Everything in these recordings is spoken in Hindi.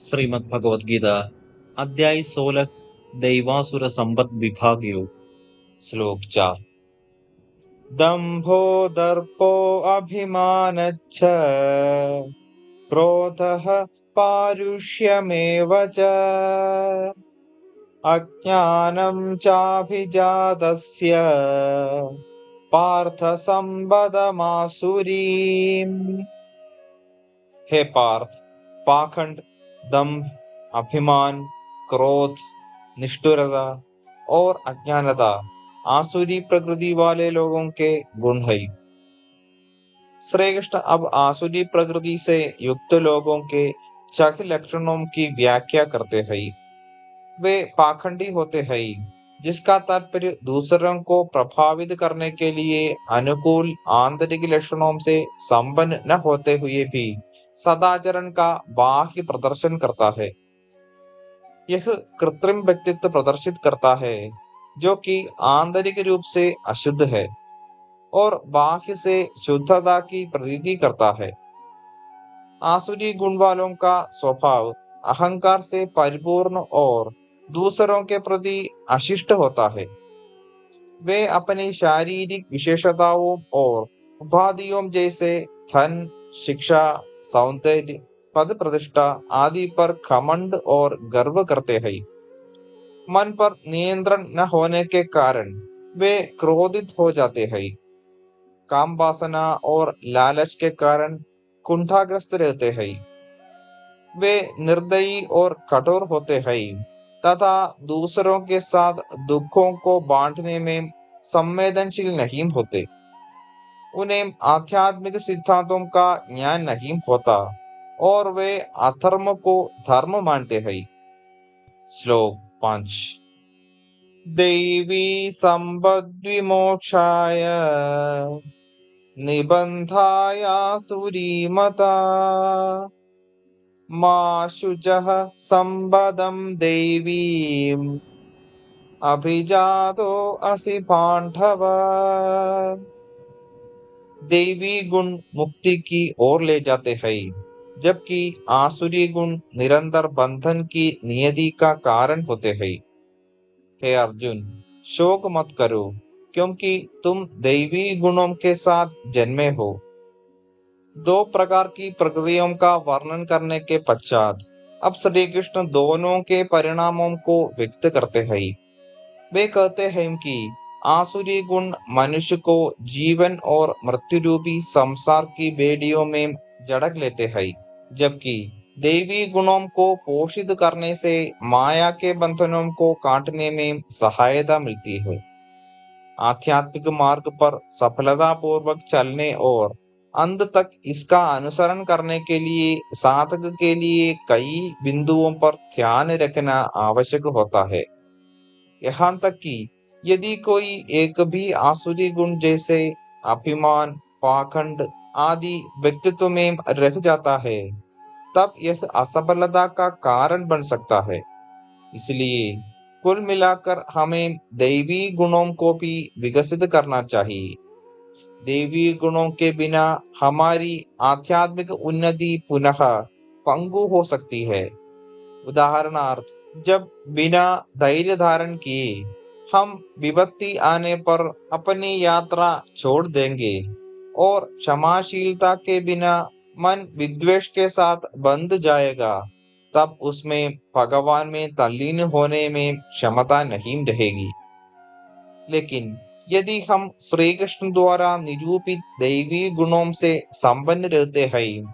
श्रीमद् भगवद गीता अध्याय 16 दैवासुर संबत विभाग योग श्लोक 4। दंभो दर्पो अभिमानच्च क्रोधः पारुष्यमेव च अज्ञानं चाभिजातस्य पार्थ संबदमासुरीम्। हे पार्थ, पाखंड, दंभ, अभिमान, क्रोध, निष्ठुरता और अज्ञानता आसुरी प्रकृति वाले लोगों के गुण है। श्री कृष्ण अब आसुरी प्रकृति से युक्त लोगों के 6 लक्षणों की व्याख्या करते हैं। वे पाखंडी होते हैं, जिसका तात्पर्य दूसरों को प्रभावित करने के लिए अनुकूल आंतरिक लक्षणों से संपन्न न होते हुए भी सदाचरण का बाह्य प्रदर्शन करता है। यह कृत्रिम व्यक्तित्व प्रदर्शित करता है, जो कि आंतरिक रूप से अशुद्ध है और बाह्य से शुद्धता की प्रतीति करता है। आसुरी गुण वालों का स्वभाव अहंकार से परिपूर्ण और दूसरों के प्रति अशिष्ट होता है। वे अपनी शारीरिक विशेषताओं और उपाधियों जैसे धन, शिक्षा, सौंदर्य, पद प्रतिष्ठा आदि पर घमंड और गर्व करते हैं। मन पर नियंत्रण न होने के कारण वे क्रोधित हो जाते हैं। काम वासना और लालच के कारण कुंठाग्रस्त रहते हैं। वे निर्दयी और कठोर होते हैं तथा दूसरों के साथ दुखों को बांटने में संवेदनशील नहीं होते। उन्हें आध्यात्मिक सिद्धांतों का ज्ञान नहीं होता और वे अधर्म को धर्म मानते हैं। श्लोक 5। दैवी संबद्विमोक्षाय निबंधाय सुरीमता मा शुचः संबदं दैवीम् अभिजातो असि पांडव। दैवी गुण मुक्ति की ओर ले जाते हैं, जबकि आसुरी गुण निरंतर बंधन की नियति का कारण होते हैं। हे अर्जुन, शोक मत करो, क्योंकि तुम दैवी गुणों के साथ जन्मे हो। 2 प्रकार की प्रकृतियों का वर्णन करने के पश्चात अब श्री कृष्ण दोनों के परिणामों को व्यक्त करते हैं। वे कहते हैं कि आसुरी गुण मनुष्य को जीवन और मृत्यु रूपी संसार की बेड़ियों में जकड़ लेते हैं, जबकि दैवी गुणों को पोषित करने से माया के बंधनों को काटने में सहायता मिलती है। आध्यात्मिक मार्ग पर सफलतापूर्वक चलने और अंत तक इसका अनुसरण करने के लिए साधक के लिए कई बिंदुओं पर ध्यान रखना आवश्यक होता है। यहाँ तक कि यदि कोई एक भी आसुरी गुण जैसे अभिमान, पाखंड आदि व्यक्तित्व में रह जाता है, तब यह असफलता का कारण बन सकता है। इसलिए कुल मिलाकर हमें दैवी गुणों को भी विकसित करना चाहिए। दैवी गुणों के बिना हमारी आध्यात्मिक उन्नति पुनः पंगु हो सकती है। उदाहरणार्थ, जब बिना धैर्य धारण किए हम विपत्ति आने पर अपनी यात्रा छोड़ देंगे और क्षमाशीलता के बिना मन विद्वेष के साथ बंध जाएगा, तब उसमें भगवान में तल्लीन होने में क्षमता नहीं रहेगी। लेकिन यदि हम श्री कृष्ण द्वारा निरूपित दैवी गुणों से संपन्न रहते हैं,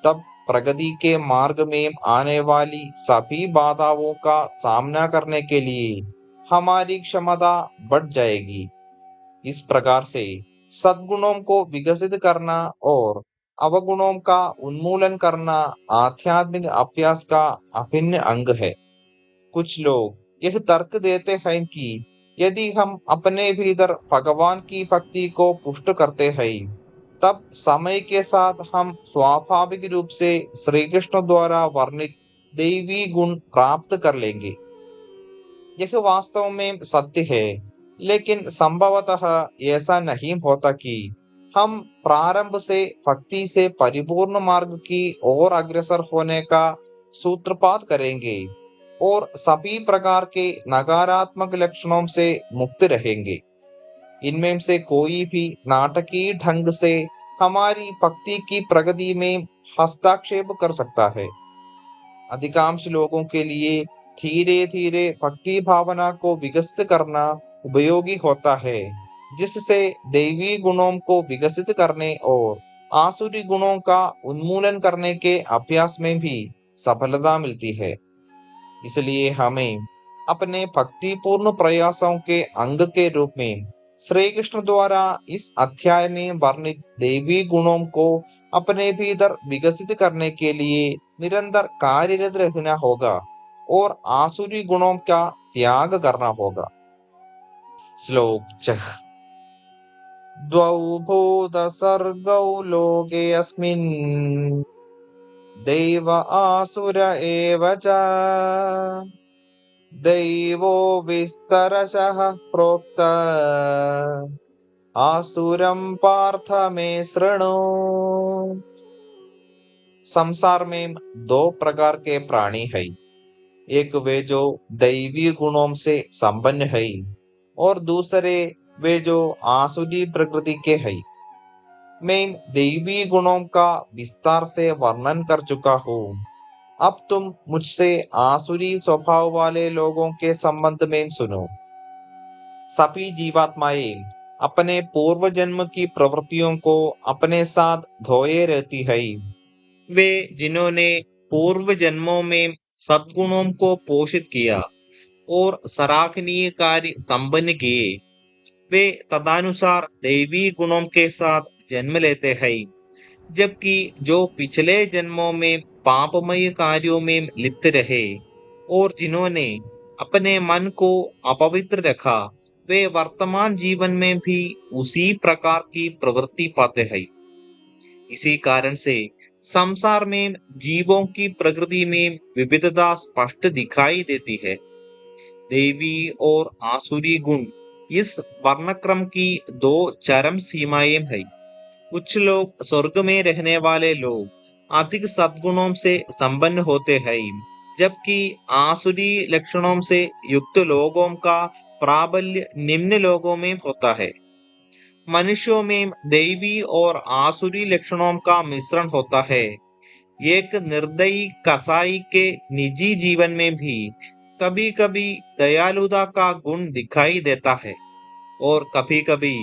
तब प्रगति के मार्ग में आने वाली सभी बाधाओं का सामना करने के लिए हमारी क्षमता बढ़ जाएगी। इस प्रकार से सद्गुणों को विकसित करना और अवगुणों का उन्मूलन करना आध्यात्मिक अभ्यास का अभिन्न अंग है। कुछ लोग यह तर्क देते हैं कि यदि हम अपने भीतर भगवान की भक्ति को पुष्ट करते हैं, तब समय के साथ हम स्वाभाविक रूप से श्री कृष्ण द्वारा वर्णित दैवी गुण प्राप्त कर लेंगे। यह वास्तव में सत्य है, लेकिन संभवतः ऐसा नहीं होता कि हम प्रारंभ से भक्ति से परिपूर्ण मार्ग की ओर अग्रसर होने का सूत्रपात करेंगे और सभी प्रकार के नकारात्मक लक्षणों से मुक्त रहेंगे। इनमें से कोई भी नाटकीय ढंग से हमारी भक्ति की प्रगति में हस्तक्षेप कर सकता है। अधिकांश लोगों के लिए धीरे धीरे भक्ति भावना को विकसित करना उपयोगी होता है, जिससे दैवी गुणों को विकसित करने और आसुरी गुणों का उन्मूलन करने के अभ्यास में भी सफलता मिलती है। इसलिए हमें अपने भक्तिपूर्ण प्रयासों के अंग के रूप में श्री कृष्ण द्वारा इस अध्याय में वर्णित दैवी गुणों को अपने भीतर विकसित करने के लिए निरंतर कार्यरत रहना होगा और आसुरी गुणों का त्याग करना होगा। श्लोक 6। द्वौ भूत सर्गौ लोके अस्मिन् दैव आसुर एव च दैवो विस्तरशः प्रोक्त आसुरं पार्थ मे शृणु। संसार में दो प्रकार के प्राणी है, एक वे जो दैवी गुणों से संपन्न है और दूसरे वे जो आसुरी प्रकृति के है। मैं दैवी गुणों का विस्तार से वर्णन कर चुका हूँ। अब तुम मुझसे आसुरी स्वभाव वाले लोगों के संबंध में सुनो। सभी जीवात्माएं अपने पूर्व जन्म की प्रवृत्तियों को अपने साथ धोए रहती है। वे जिन्होंने पूर्व जन्मों में सद्गुणों को पोषित किया और सराहनीय कार्य संपन्न किए, वे तदनुसार दैवी गुणों के साथ जन्म लेते हैं। जबकि जो पिछले जन्मों में पापमय कार्यों में लिप्त रहे और जिन्होंने अपने मन को अपवित्र रखा, वे वर्तमान जीवन में भी उसी प्रकार की प्रवृत्ति पाते हैं। इसी कारण से संसार में जीवों की प्रकृति में विविधता स्पष्ट दिखाई देती है। देवी और आसुरी गुण इस वर्णक्रम की दो चरम सीमाएं हैं। कुछ लोग स्वर्ग में रहने वाले लोग अधिक सद्गुणों से संपन्न होते हैं, जबकि आसुरी लक्षणों से युक्त लोगों का प्राबल्य निम्न लोगों में होता है। मनुष्यों में दैवी और आसुरी लक्षणों का मिश्रण होता है। एक निर्दयी कसाई के निजी जीवन में भी कभी कभी दयालुता का गुण दिखाई देता है और कभी कभी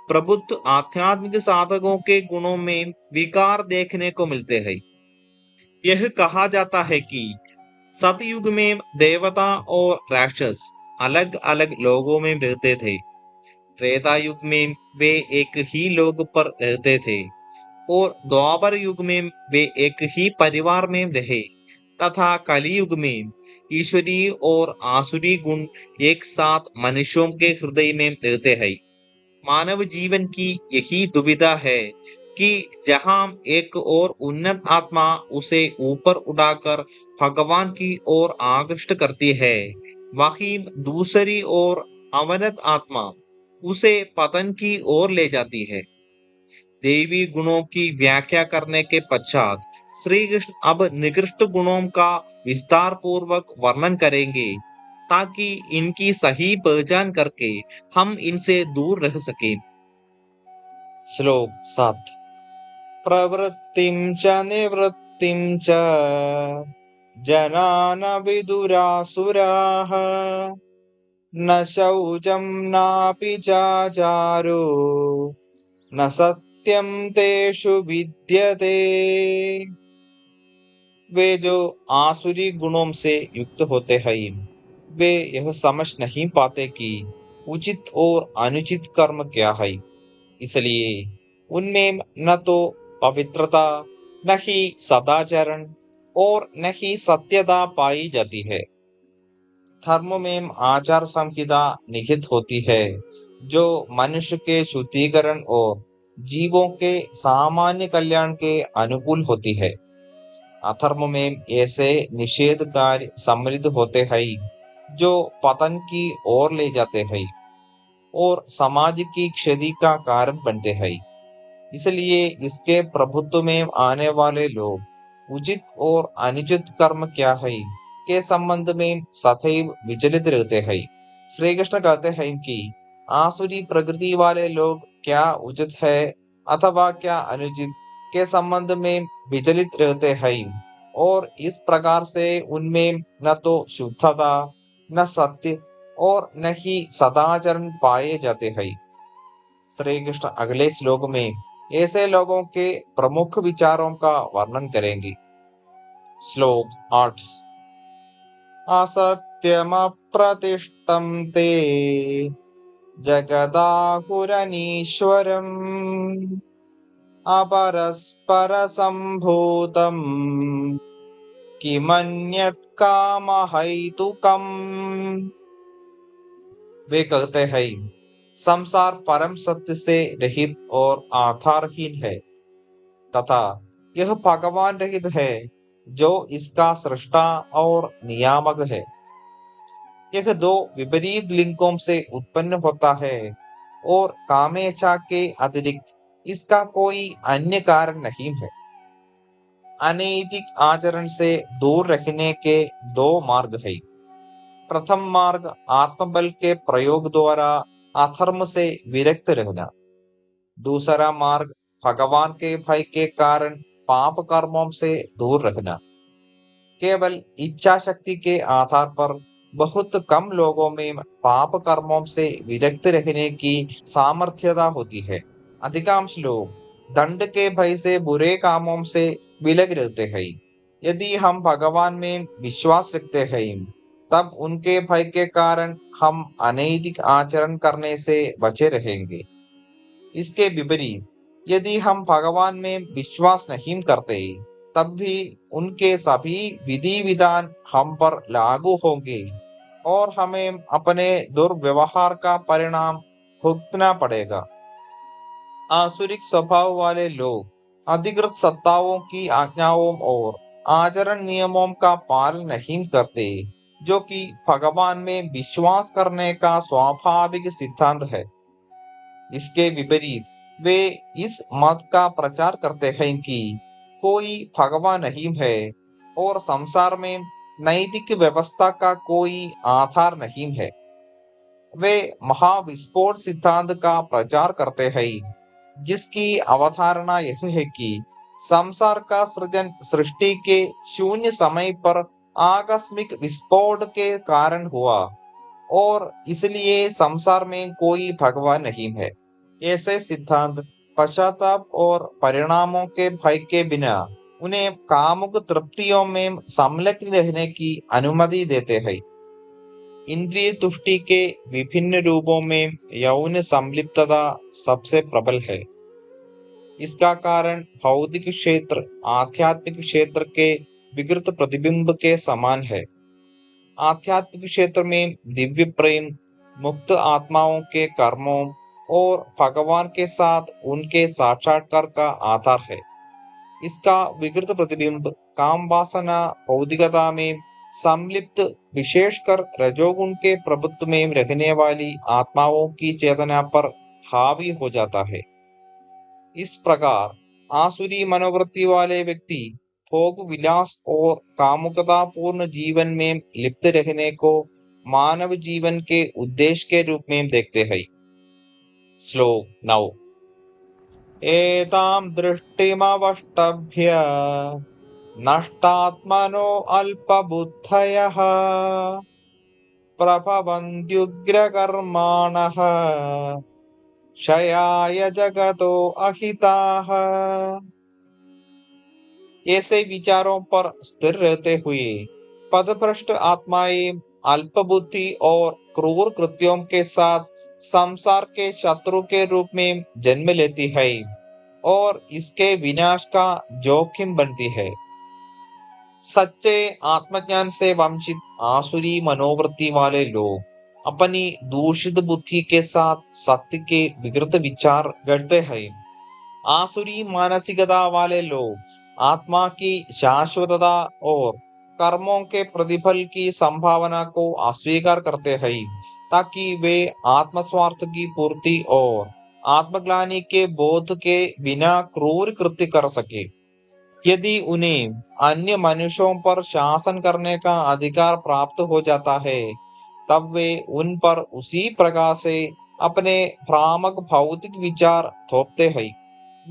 प्रबुद्ध आध्यात्मिक साधकों के गुणों में विकार देखने को मिलते हैं। यह कहा जाता है कि सतयुग में देवता और राक्षस अलग अलग लोगों में रहते थे। त्रेता युग में वे एक ही लोक पर रहते थे और द्वापर युग में वे एक ही परिवार में रहे तथा कलियुग में ईश्वरीय और आसुरी गुण एक साथ मनुष्यों के हृदय में रहते हैं। मानव जीवन की यही दुविधा है कि जहां एक और उन्नत आत्मा उसे ऊपर उड़ाकर भगवान की ओर आकृष्ट करती है, वहीं दूसरी ओर अवनत आत्मा उसे पतन की ओर ले जाती है। देवी गुणों की व्याख्या करने के पश्चात श्री कृष्ण अब निकृष्ट गुणों का विस्तार पूर्वक वर्णन करेंगे, ताकि इनकी सही पहचान करके हम इनसे दूर रह सकें। श्लोक 7। प्रवृत्तिं च निवृत्तिं च जना न विदुरासुराः न शौचं नापि चाचारो न सत्यं तेषु विद्यते। वे जो आसुरी गुणों से युक्त होते हैं, वे यह समझ नहीं पाते कि उचित और अनुचित कर्म क्या है। इसलिए उनमें न तो पवित्रता, न ही सदाचरण और न ही सत्यता पाई जाती है। धर्म में आचार संहिता निहित होती है, जो मनुष्य के शुद्धिकरण और जीवों के सामान्य कल्याण के अनुकूल होती है। अधर्म में ऐसे निषेध कार्य समृद्ध होते हैं, जो पतन की ओर ले जाते हैं और समाज की क्षति का कारण बनते हैं। इसलिए इसके प्रभुत्व में आने वाले लोग उचित और अनुचित कर्म क्या है के संबंध में सदैव विचलित रहते हैं। श्री कृष्ण कहते हैं कि आसुरी प्रकृति वाले लोग क्या उचित है अथवा क्या अनुचित के संबंध में विचलित रहते हैं और इस प्रकार से उनमें न तो शुद्धता, न सत्य और न ही सदाचरण पाए जाते हैं। श्री कृष्ण अगले श्लोक में ऐसे लोगों के प्रमुख विचारों का वर्णन करेंगे। श्लोक 8 असत्यमप्रतिष्ठं ते जगदाहुरनीश्वरम् अपरस्परसम्भूतम् किमन्यत् कामहैतुकम्। वे कहते हैं संसार परम सत्य से रहित और आधारहीन है तथा यह भगवान रहित है जो इसका सृष्टा और नियामक है। यह दो विपरीत लिंगों से उत्पन्न होता है और कामेच्छा के अतिरिक्त इसका कोई अन्य कारण नहीं है। अनैतिक आचरण से दूर रहने के दो मार्ग है। प्रथम मार्ग आत्मबल के प्रयोग द्वारा अधर्म से विरक्त रहना। दूसरा मार्ग भगवान के भय के कारण पाप कर्मों से दूर रहना। केवल इच्छा शक्ति के आधार पर बहुत कम लोगों में पाप कर्मों से विरक्त रहने की सामर्थ्यता होती है। अधिकांश लोग दंड के भय से बुरे कामों से विलग रहते हैं। यदि हम भगवान में विश्वास रखते हैं तब उनके भय के कारण हम अनैतिक आचरण करने से बचे रहेंगे। इसके विपरीत यदि हम भगवान में विश्वास नहीं करते तब भी उनके सभी विधि विधान हम पर लागू होंगे और हमें अपने दुर्व्यवहार का परिणाम भुगतना पड़ेगा। आसुरिक स्वभाव वाले लोग अधिकृत सत्ताओं की आज्ञाओं और आचरण नियमों का पालन नहीं करते, जो कि भगवान में विश्वास करने का स्वाभाविक सिद्धांत है। इसके विपरीत वे इस मत का प्रचार करते हैं कि कोई भगवान नहीं है और संसार में नैतिक व्यवस्था का कोई आधार नहीं है। वे महाविस्फोट सिद्धांत का प्रचार करते हैं, जिसकी अवधारणा यह है कि संसार का सृजन सृष्टि के शून्य समय पर आकस्मिक विस्फोट के कारण हुआ और इसलिए संसार में कोई भगवान नहीं है। ऐसे सिद्धांत पश्चाताप और परिणामों के भय के बिना उन्हें कामुक तृप्तियों में संलग्न रहने की अनुमति देते हैं। इंद्रिय तुष्टि के विभिन्न रूपों में यौन संलिप्तता सबसे प्रबल है। इसका कारण भौतिक क्षेत्र आध्यात्मिक क्षेत्र के विकृत प्रतिबिंब के समान है। आध्यात्मिक क्षेत्र में दिव्य प्रेम, मुक्त आत्माओं के कर्मों और भगवान के साथ उनके साक्षात्कार का आधार है। इसका विकृत प्रतिबिंब काम वासना भौतिकता में संलिप्त विशेषकर रजोगुण के प्रभुत्व में रहने वाली आत्माओं की चेतना पर हावी हो जाता है। इस प्रकार आसुरी मनोवृत्ति वाले व्यक्ति भोग विलास और कामुकता पूर्ण जीवन में लिप्त रहने को मानव जीवन के उद्देश्य के रूप में देखते हैं। श्लोक 9 एतां दृष्टिमवष्टभ्य नष्टात्मनो अल्पबुद्धयः प्रभवन्त्युग्रकर्माणः क्षयाय जगतो अहिताः। ऐसे विचारों पर स्थिर रहते हुए पथभ्रष्ट आत्माएं अल्पबुद्धि और क्रूर कृत्यों के साथ संसार के शत्रु के रूप में जन्म लेती है और इसके विनाश का जोखिम बनती है। सच्चे आत्मज्ञान से वंचित आसुरी मनोवृत्ति वाले लोग अपनी दूषित बुद्धि के साथ सत्य के विकृत विचार गढ़ते हैं। आसुरी मानसिकता वाले लोग आत्मा की शाश्वतता और कर्मों के प्रतिफल की संभावना को अस्वीकार करते हैं ताकि वे आत्मस्वार्थ की पूर्ति और आत्मग्लानि के बोध के बिना क्रूर कृत्य कर सके। यदि उन्हें अन्य मनुष्यों पर शासन करने का अधिकार प्राप्त हो जाता है, तब वे उन पर उसी प्रकार से अपने भ्रामक भौतिक विचार थोपते हैं।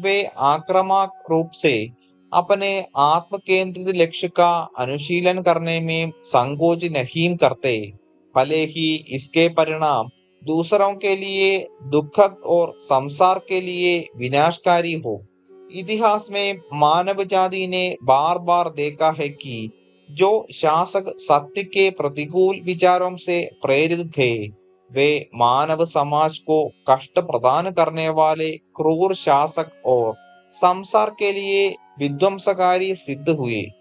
वे आक्रामक रूप से अपने आत्म केंद्रित लक्ष्य का अनुशीलन करने में संकोच नहीं करते, भले ही इसके परिणाम दूसरों के लिए दुखद और संसार के लिए विनाशकारी हो। इतिहास में मानव जाति ने बार बार देखा है कि जो शासक सत्य के प्रतिकूल विचारों से प्रेरित थे, वे मानव समाज को कष्ट प्रदान करने वाले क्रूर शासक और संसार के लिए विध्वंसकारी सिद्ध हुए।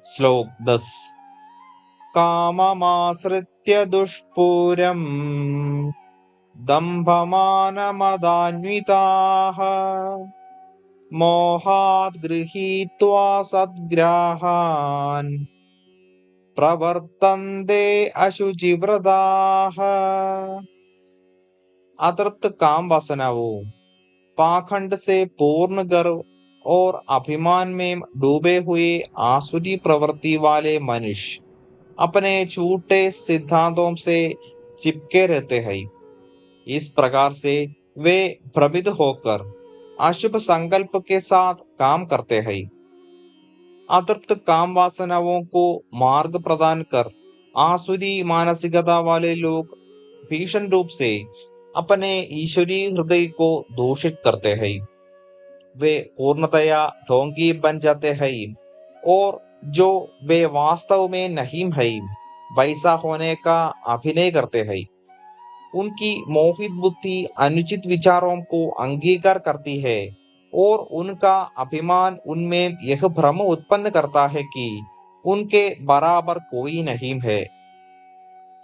श्लोक 10। काममाश्रित्य दुष्पूरम् दम्भमानमदान्विताः मोहात् गृहीत्वा सद्ग्राहान् प्रवर्तन्ते अशुचिव्रताः। अतृप्त काम वासनाओं, पाखंड से पूर्ण गर्व और अभिमान में डूबे हुए आसुरी प्रवृत्ति वाले मनुष्य अपने झूठे सिद्धांतों से चिपके रहते हैं। इस प्रकार से वे भ्रमित होकर अशुभ संकल्प के साथ काम करते हैं। अतृप्त काम वासनाओं को मार्ग प्रदान कर आसुरी मानसिकता वाले लोग भीषण रूप से अपने ईश्वरीय हृदय को दूषित करते हैं। वे पूर्णतया ढोंगी बन जाते हैं और जो वे वास्तव में नहीं है, वैसा होने का अभिनय करते हैं। उनकी मोहित बुद्धि अनुचित विचारों को अंगीकार करती है और उनका अभिमान उनमें यह भ्रम उत्पन्न करता है कि उनके बराबर कोई नहीं है।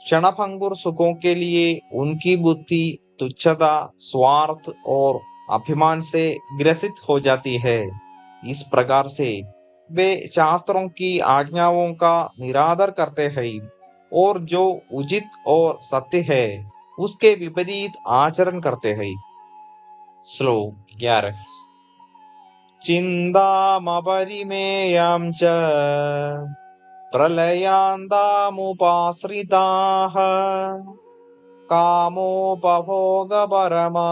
क्षणभंगुर सुखों के लिए उनकी बुद्धि तुच्छता, स्वार्थ और अभिमान से ग्रसित हो जाती है। इस प्रकार से वे शास्त्रों की आज्ञाओं का निरादर करते हैं और जो उचित और सत्य है उसके विपरीत आचरण करते हैं। श्लोक 11। चिन्तामपरिमेयां च प्रलयान्तामुपाश्रिताः कामोपभोगपरमा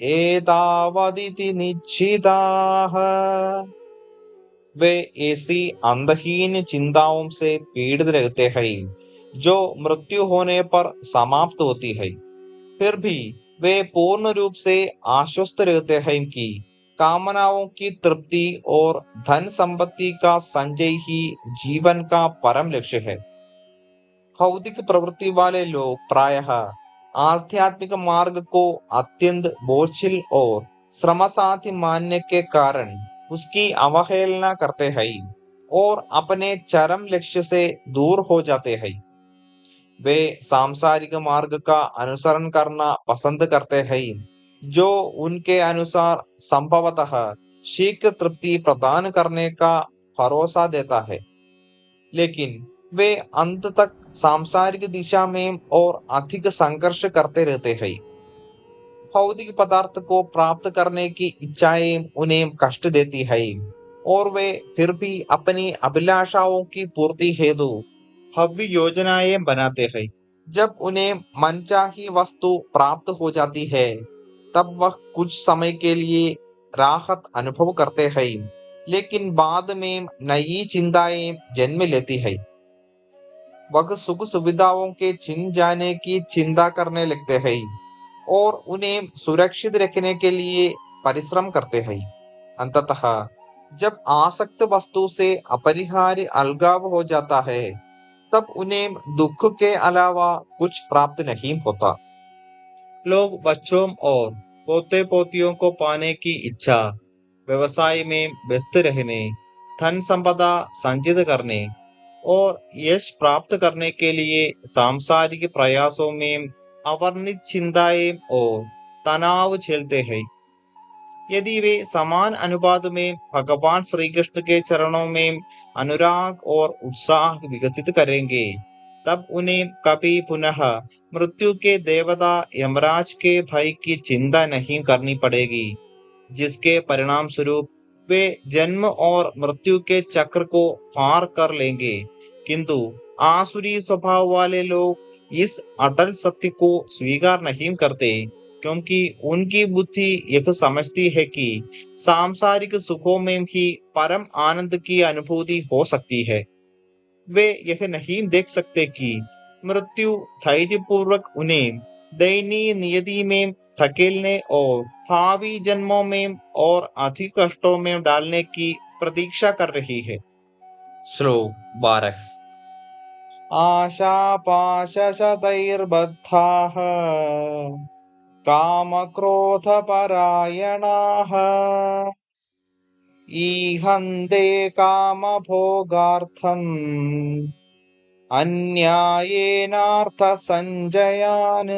एतावदिति निश्चिताः। वे ऐसी अंतहीन चिंताओं से पीड़ित रहते हैं जो मृत्यु होने पर समाप्त होती है। फिर भी वे पूर्ण रूप से आश्वस्त रहते हैं कि कामनाओं की तृप्ति और धन संपत्ति का संचय ही जीवन का परम लक्ष्य है। भौतिक प्रवृत्ति वाले लोग प्रायः आध्यात्मिक मार्ग को अत्यंत बोझिल और श्रमसाध्य मानने के कारण उसकी अवहेलना करते हैं और अपने चरम लक्ष्य से दूर हो जाते हैं। वे सांसारिक मार्ग का अनुसरण करना पसंद करते हैं, जो उनके अनुसार संभवतः शीघ्र तृप्ति प्रदान करने का भरोसा देता है। लेकिन वे अंत तक सांसारिक दिशा में और अधिक संघर्ष करते रहते हैं। भौतिक पदार्थ को प्राप्त करने की इच्छाएं उन्हें कष्ट देती है और वे फिर भी अपनी अभिलाषाओं की पूर्ति हेतु भव्य योजनाएं बनाते हैं। जब उन्हें मनचाही वस्तु प्राप्त हो जाती है, तब वह कुछ समय के लिए राहत अनुभव करते हैं, लेकिन बाद में नई चिंताएं जन्म लेती है। वह सुख सुविधाओं के छिन जाने की चिंता करने लगते हैं और उन्हें सुरक्षित रखने के लिए परिश्रम करते हैं। अंततः जब आसक्त वस्तु से अपरिहार्य अलगाव हो जाता है, तब उन्हें दुख के अलावा कुछ प्राप्त नहीं होता। लोग बच्चों और पोते पोतियों को पाने की इच्छा, व्यवसाय में व्यस्त रहने, धन संपदा संचित करने और यश प्राप्त करने के लिए सांसारिक प्रयासों में अवर्णित चिंताएं और तनाव झेलते हैं। यदि वे समान अनुपात में भगवान श्री कृष्ण के चरणों में अनुराग और उत्साह विकसित करेंगे, तब उन्हें कभी पुनः मृत्यु के देवता यमराज के भय की चिंता नहीं करनी पड़ेगी, जिसके परिणाम स्वरूप वे जन्म और मृत्यु के चक्र को पार कर लेंगे, किंतु आसुरी स्वभाव वाले लोग इस अटल सत्य को स्वीकार नहीं करते, क्योंकि उनकी बुद्धि यह समझती है कि सांसारिक सुखों में भी परम आनंद की अनुभूति हो सकती है। वे यह नहीं देख सकते कि मृत्यु धैर्यपूर्वक उन्हें दयनीय नियति में धकेलने और भावी जन्मों में और अधिक कष्टों में डालने की प्रतीक्षा कर रही है। श्लोक 12। आशापाशशतैर्बद्धाः कामक्रोधपरायणाः ईहन्ते कामभोगार्थम् अन्यायेनार्थसंजयान्।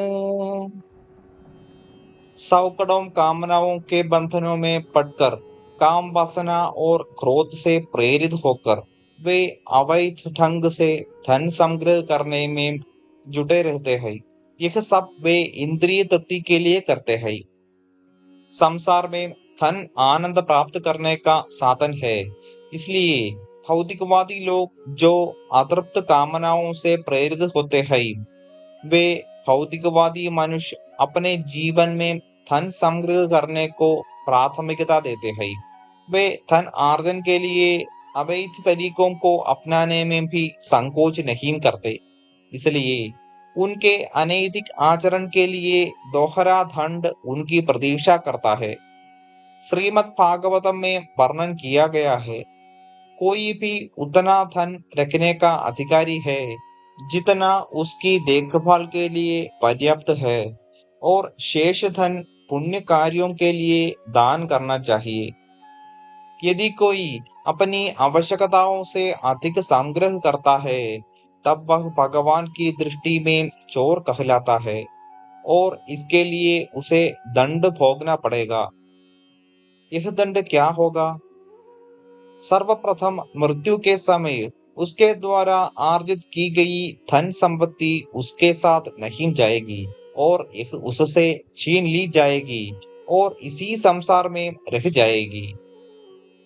सौकड़ों कामनाओं के बंधनों में पड़कर काम वासना और क्रोध से प्रेरित होकर वे अवैध ढंग से धन संग्रह करने में जुटे रहते हैं। यह सब वे इंद्रिय तृप्ति के लिए करते हैं। संसार में धन आनंद प्राप्त करने का साधन है, इसलिए भौतिकवादी लोग जो अतृप्त कामनाओं से प्रेरित होते हैं, वे भौतिकवादी मनुष्य अपने जीवन में धन संग्रह करने को प्राथमिकता देते हैं। वे धन आर्जन के लिए अवैध तरीकों को अपनाने में भी संकोच नहीं करते, इसलिए उनके अनैतिक आचरण के लिए दोहरा दंड उनकी प्रतीक्षा करता है। श्रीमद् भागवतम में वर्णन किया गया है, कोई भी उतना धन रखने का अधिकारी है जितना उसकी देखभाल के लिए पर्याप्त है, और शेष धन पुण्य कार्यों के लिए दान करना चाहिए। यदि कोई अपनी आवश्यकताओं से अधिक संग्रह करता है, तब वह भगवान की दृष्टि में चोर कहलाता है और इसके लिए उसे दंड भोगना पड़ेगा। यह दंड क्या होगा? सर्वप्रथम मृत्यु के समय उसके द्वारा अर्जित की गई धन संपत्ति उसके साथ नहीं जाएगी और यह उससे छीन ली जाएगी और इसी संसार में रह जाएगी।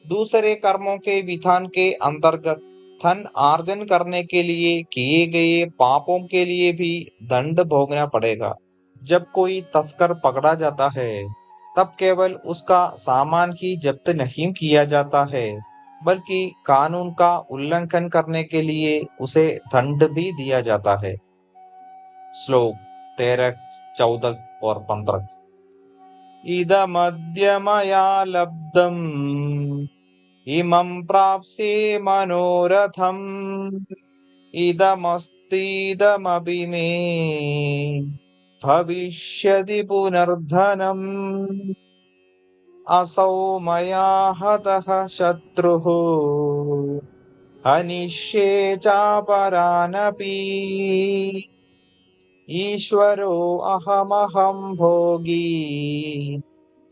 दूसरे कर्मों के विधान के अंतर्गत धन आर्जन करने के लिए किए गए पापों के लिए भी दंड भोगना पड़ेगा। जब कोई तस्कर पकड़ा जाता है, तब केवल उसका सामान ही जब्त नहीं किया जाता है, बल्कि कानून का उल्लंघन करने के लिए उसे दंड भी दिया जाता है। श्लोक 13, 14 और 15। इदमद्य मया लब्धम् इमं प्राप्स्ये मनोरथम् इदमस्तीदमपि मे भविष्यति पुनर्धनम् असौ मया हतः शत्रुः हनिष्ये चापरानपि ईश्वरो अहमहं भोगी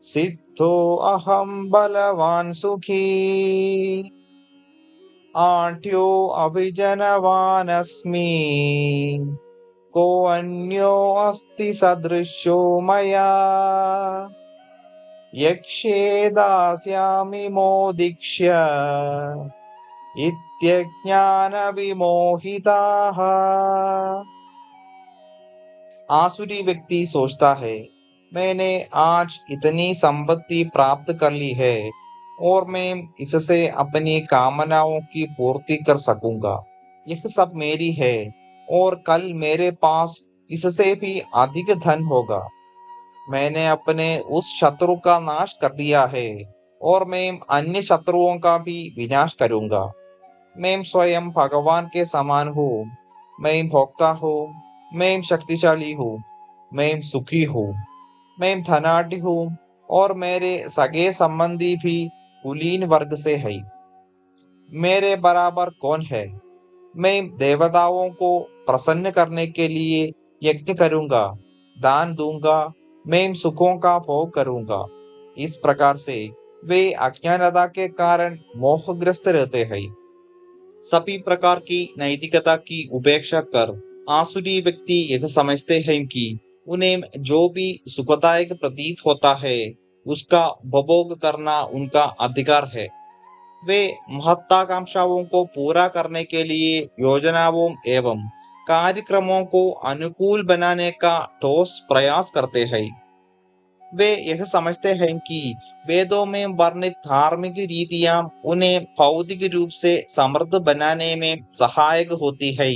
सिद्धो अहं बलवान् सुखी आढ्यो अभिजनवान् अस्मि को अन्यो अस्ति सदृशो मया यक्ष्ये दास्यामि मोदिक्ष्य इत्यज्ञान विमोहिताः। आसुरी व्यक्ति सोचता है, मैंने आज इतनी संपत्ति प्राप्त कर ली है और मैं इससे अपनी कामनाओं की पूर्ति कर सकूंगा। यह सब मेरी है और कल मेरे पास इससे भी अधिक धन होगा। मैंने अपने उस शत्रु का नाश कर दिया है और मैं अन्य शत्रुओं का भी विनाश करूंगा। मैं स्वयं भगवान के समान हूँ। मैं भोक्ता हूँ, मैं शक्तिशाली हूँ, मैं सुखी हूँ, मैं धनाढ्य हूँ और मेरे सगे संबंधी भी कुलीन वर्ग से है। मेरे बराबर कौन है? मैं देवताओं को प्रसन्न करने के लिए यज्ञ करूंगा, दान दूंगा, मैं सुखों का भोग करूंगा। इस प्रकार से वे अज्ञानता के कारण मोहग्रस्त रहते हैं। सभी प्रकार की नैतिकता की उपेक्षा कर आसुरी व्यक्ति यह समझते हैं कि उन्हें जो भी सुखदायक प्रतीत होता है उसका उपभोग करना उनका अधिकार है। वे महत्वाकांक्षाओं को पूरा करने के लिए योजनाओं एवं कार्यक्रमों को अनुकूल बनाने का ठोस प्रयास करते हैं। वे यह समझते हैं कि वेदों में वर्णित धार्मिक रीतियां उन्हें भौतिक रूप से समृद्ध बनाने में सहायक होती है।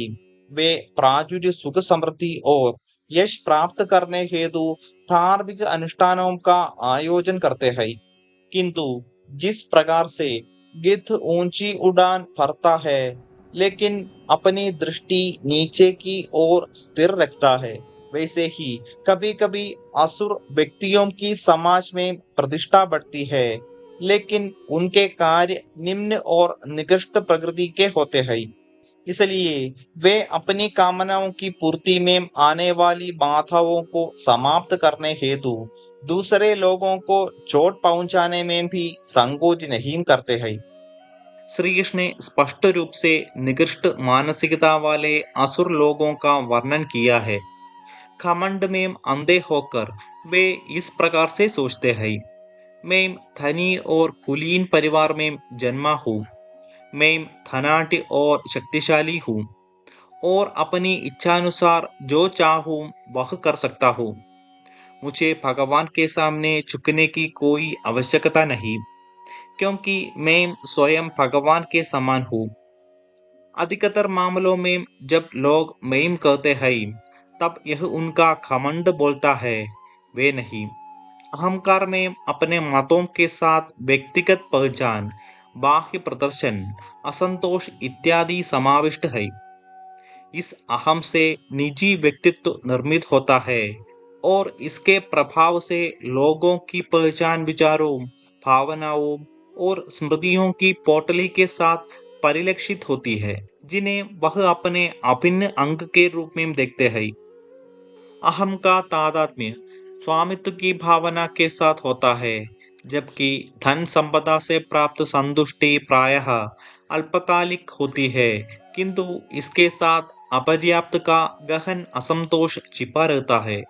वे प्राचुर्य, सुख, समृद्धि और यश प्राप्त करने हेतु धार्मिक अनुष्ठानों का आयोजन करते हैं। किंतु जिस प्रकार से गिद्ध ऊंची उड़ान भरता है लेकिन अपनी दृष्टि नीचे की ओर स्थिर रखता है, वैसे ही कभी कभी असुर व्यक्तियों की समाज में प्रतिष्ठा बढ़ती है लेकिन उनके कार्य निम्न और निकृष्ट प्रकृति के होते हैं। इसलिए वे अपनी कामनाओं की पूर्ति में आने वाली बाधाओं को समाप्त करने हेतु दूसरे लोगों को चोट पहुंचाने में भी संकोच नहीं करते हैं। श्री कृष्ण ने स्पष्ट रूप से निकृष्ट मानसिकता वाले असुर लोगों का वर्णन किया है। घमंड में अंधे होकर वे इस प्रकार से सोचते हैं, मैं धनी और कुलीन परिवार में जन्मा हूँ, मैं धनाढ्य और शक्तिशाली हूँ और अपनी इच्छानुसार जो चाहूँ वह कर सकता हूँ। मुझे भगवान के सामने झुकने की कोई आवश्यकता नहीं, क्योंकि मैं स्वयं भगवान के समान हूँ। अधिकतर मामलों में जब लोग मैं कहते हैं तब यह उनका घमंड बोलता है, वे नहीं। अहंकार में अपने मतों के साथ व्यक्तिगत पहचान, बाह्य प्रदर्शन, असंतोष इत्यादि समाविष्ट है। इस अहम से निजी व्यक्तित्व निर्मित होता है और इसके प्रभाव से लोगों की पहचान विचारों, भावनाओं और स्मृतियों की पोटली के साथ परिलक्षित होती है, जिन्हें वह अपने अभिन्न अंग के रूप में देखते हैं। अहम का तादात्म्य स्वामित्व की भावना के साथ होता है, जबकि धन संपदा से प्राप्त संतुष्टि प्रायः अल्पकालिक होती है, किंतु इसके साथ अपर्याप्त का गहन असंतोष छिपा रहता है।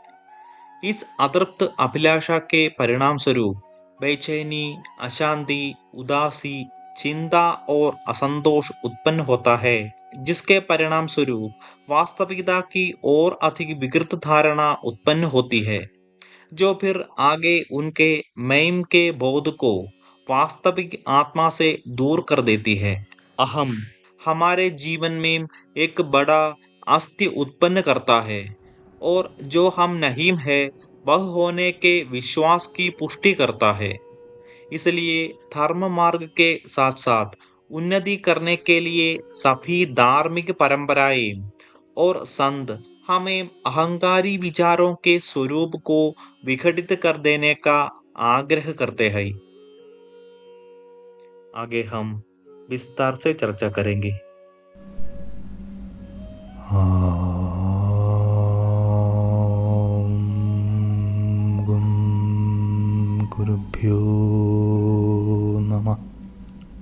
इस अतृप्त अभिलाषा के परिणाम स्वरूप बेचैनी, अशांति, उदासी, चिंता और असंतोष उत्पन्न होता है, जिसके परिणाम स्वरूप वास्तविकता की और अधिक विकृत धारणा उत्पन्न होती है, जो फिर आगे उनके मैं के बोध को वास्तविक आत्मा से दूर कर देती है। अहम हमारे जीवन में एक बड़ा अस्ति उत्पन्न करता है और जो हम नहीं है वह होने के विश्वास की पुष्टि करता है। इसलिए धर्म मार्ग के साथ साथ उन्नति करने के लिए सभी धार्मिक परंपराएं और संत हमें अहंकारी विचारों के स्वरूप को विघटित कर देने का आग्रह करते हैं। आगे हम विस्तार से चर्चा करेंगे। हाँ।